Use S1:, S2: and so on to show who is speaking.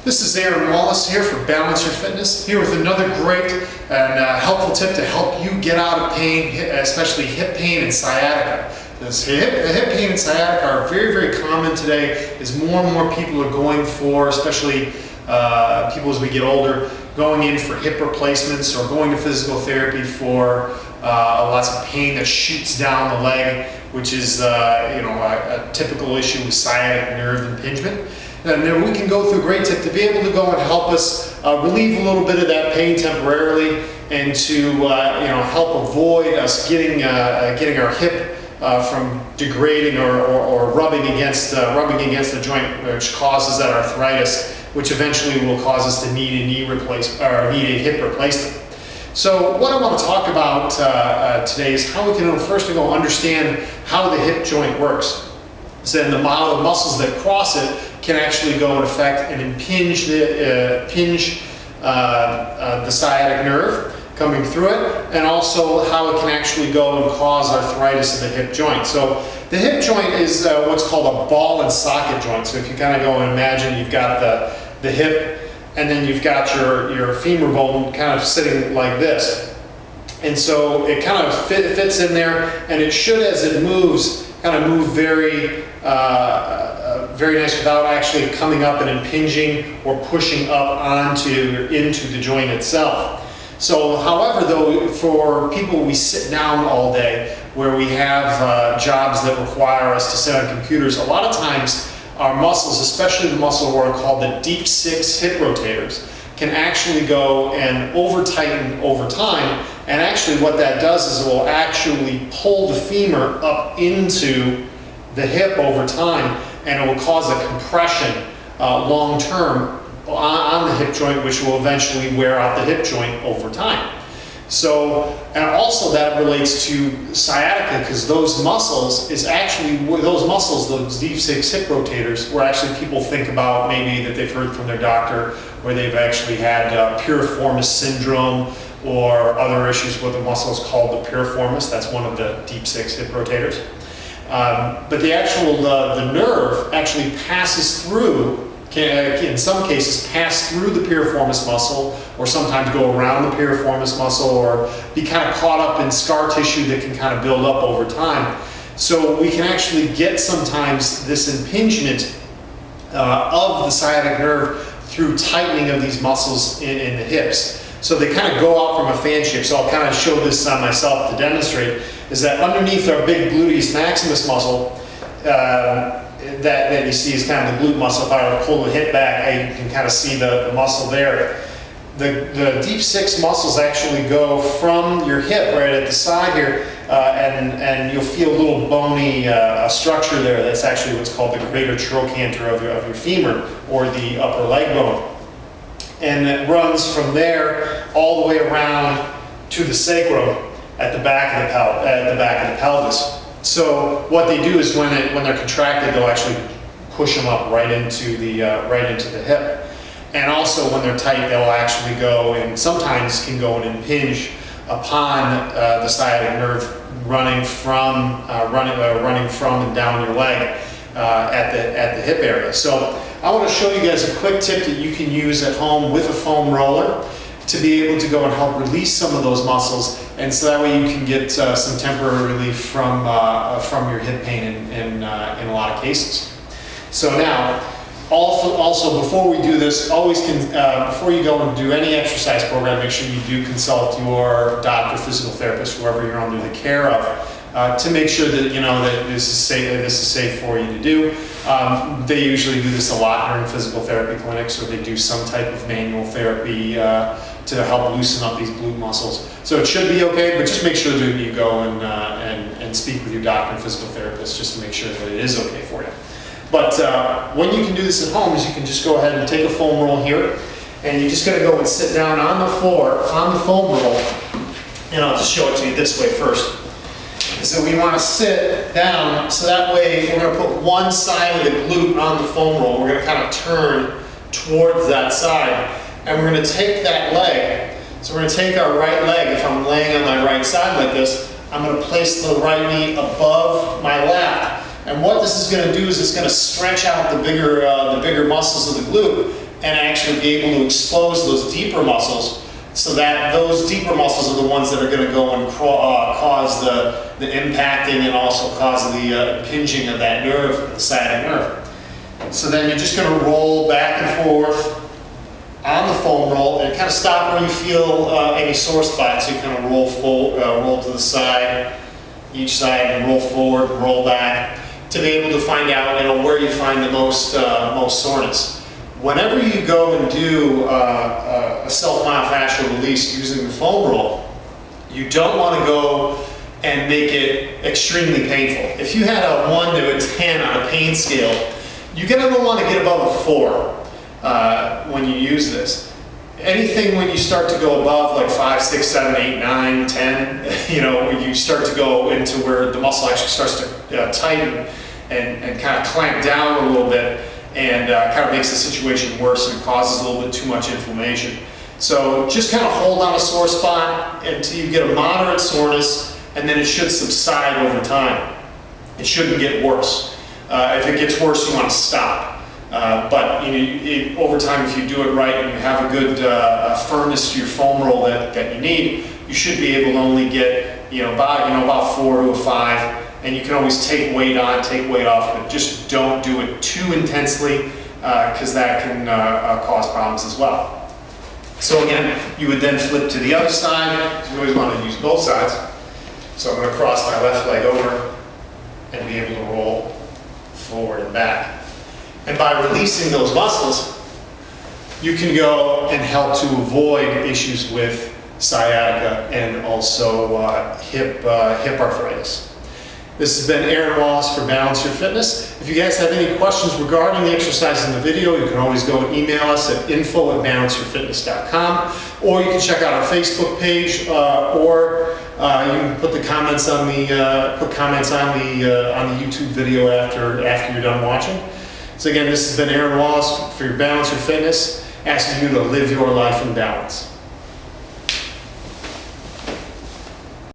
S1: This is Aaron Wallace here for Balance Your Fitness, here with another great and helpful tip to help you get out of pain, especially hip pain and sciatica. Hip pain and sciatica are very, very common today as more and more people are going for, especially people as we get older, going in for hip replacements or going to physical therapy for lots of pain that shoots down the leg, which is a typical issue with sciatic nerve impingement. And then we can go through a great tip to be able to go and help us relieve a little bit of that pain temporarily, and to help avoid us getting our hip from degrading or rubbing against the joint, which causes that arthritis, which eventually will cause us to need a need a hip replacement. So what I want to talk about today is how we can first of all understand how the hip joint works. So then the muscles that cross it can actually go and affect and impinge the sciatic nerve coming through it, and also how it can actually go and cause arthritis in the hip joint. So the hip joint is what's called a ball and socket joint. So if you kind of go and imagine you've got the hip, and then you've got your femur bone kind of sitting like this. And so it kind of fits in there, and it should, as it moves, kind of move very nice without actually coming up and impinging or pushing up into the joint itself. So, however, though, for people, we sit down all day, where we have jobs that require us to sit on computers, a lot of times our muscles, especially the muscle we're called the deep six hip rotators, can actually go and over-tighten over time. And actually what that does is it will actually pull the femur up into the hip over time, and it will cause a compression long-term on the hip joint, which will eventually wear out the hip joint over time. So, and also that relates to sciatica, because those muscles, those deep six hip rotators, where actually people think about maybe that they've heard from their doctor, where they've actually had piriformis syndrome or other issues with the muscles called the piriformis. That's one of the deep six hip rotators. But the nerve actually passes through, can in some cases pass through the piriformis muscle, or sometimes go around the piriformis muscle, or be kind of caught up in scar tissue that can kind of build up over time. So we can actually get sometimes this impingement of the sciatic nerve through tightening of these muscles in the hips. So they kind of go out from a fan shape. So I'll kind of show this on myself to demonstrate, is that underneath our big gluteus maximus muscle, that you see is kind of the glute muscle. If I were to pull the hip back, you can kind of see the muscle there. The deep six muscles actually go from your hip right at the side here, and you'll feel a little bony structure there. That's actually what's called the greater trochanter of your femur, or the upper leg bone. And it runs from there all the way around to the sacrum at the back of the pelvis. So what they do is when they're contracted, they'll actually push them up right into the hip. And also when they're tight, they'll actually go and sometimes can go and impinge upon the sciatic nerve running from and down your leg at the hip area. So I want to show you guys a quick tip that you can use at home with a foam roller to be able to go and help release some of those muscles, and so that way you can get some temporary relief from your hip pain in a lot of cases. So now, also before we do this, before you go and do any exercise program, make sure you do consult your doctor, physical therapist, whoever you're under the care of, to make sure that that this is safe for you to do. They usually do this a lot during physical therapy clinics, or they do some type of manual therapy to help loosen up these glute muscles. So it should be okay, but just make sure that you go and speak with your doctor and physical therapist just to make sure that it is okay for you. But when you can do this at home is you can just go ahead and take a foam roll here, and you're just going to go and sit down on the floor on the foam roll, and I'll just show it to you this way first. So we want to sit down, so that way we're going to put one side of the glute on the foam roll. We're going to kind of turn towards that side, and we're going to take that leg. So we're going to take our right leg. If I'm laying on my right side like this, I'm going to place the right knee above my left. And what this is going to do is it's going to stretch out the bigger muscles of the glute, and actually be able to expose those deeper muscles, so that those deeper muscles are the ones that are going to go and cause the impacting and also cause the impinging of that nerve, the sciatic nerve. So then you're just going to roll back and forth on the foam roll and kind of stop where you feel any sore spots. So you kind of roll to the side, each side, and roll forward, roll back, to be able to find out, where you find the most soreness. Whenever you go and do a self-myofascial release using the foam roll, you don't want to go and make it extremely painful. If you had a 1 to a 10 on a pain scale, you're going to want to get above a 4 when you use this. Anything when you start to go above like 5, 6, 7, 8, 9, 10, you start to go into where the muscle actually starts to tighten and kind of clamp down a little bit, and kind of makes the situation worse and causes a little bit too much inflammation. So just kind of hold on a sore spot until you get a moderate soreness, and then it should subside over time. It shouldn't get worse. If it gets worse, you want to stop. But over time, if you do it right and you have a good firmness to your foam roll that you need, you should be able to only get about 4 to a 5. And you can always take weight on, take weight off, but just don't do it too intensely, because that can cause problems as well. So again, you would then flip to the other side. You always want to use both sides. So I'm going to cross my left leg over and be able to roll forward and back. And by releasing those muscles, you can go and help to avoid issues with sciatica and also hip arthritis. This has been Aaron Wallace for Balance Your Fitness. If you guys have any questions regarding the exercises in the video, you can always go and email us at info@balanceyourfitness.com, or you can check out our Facebook page, or you can put the comments on the YouTube video after you're done watching. So again, this has been Aaron Wallace for your Balance Your Fitness, asking you to live your life in balance.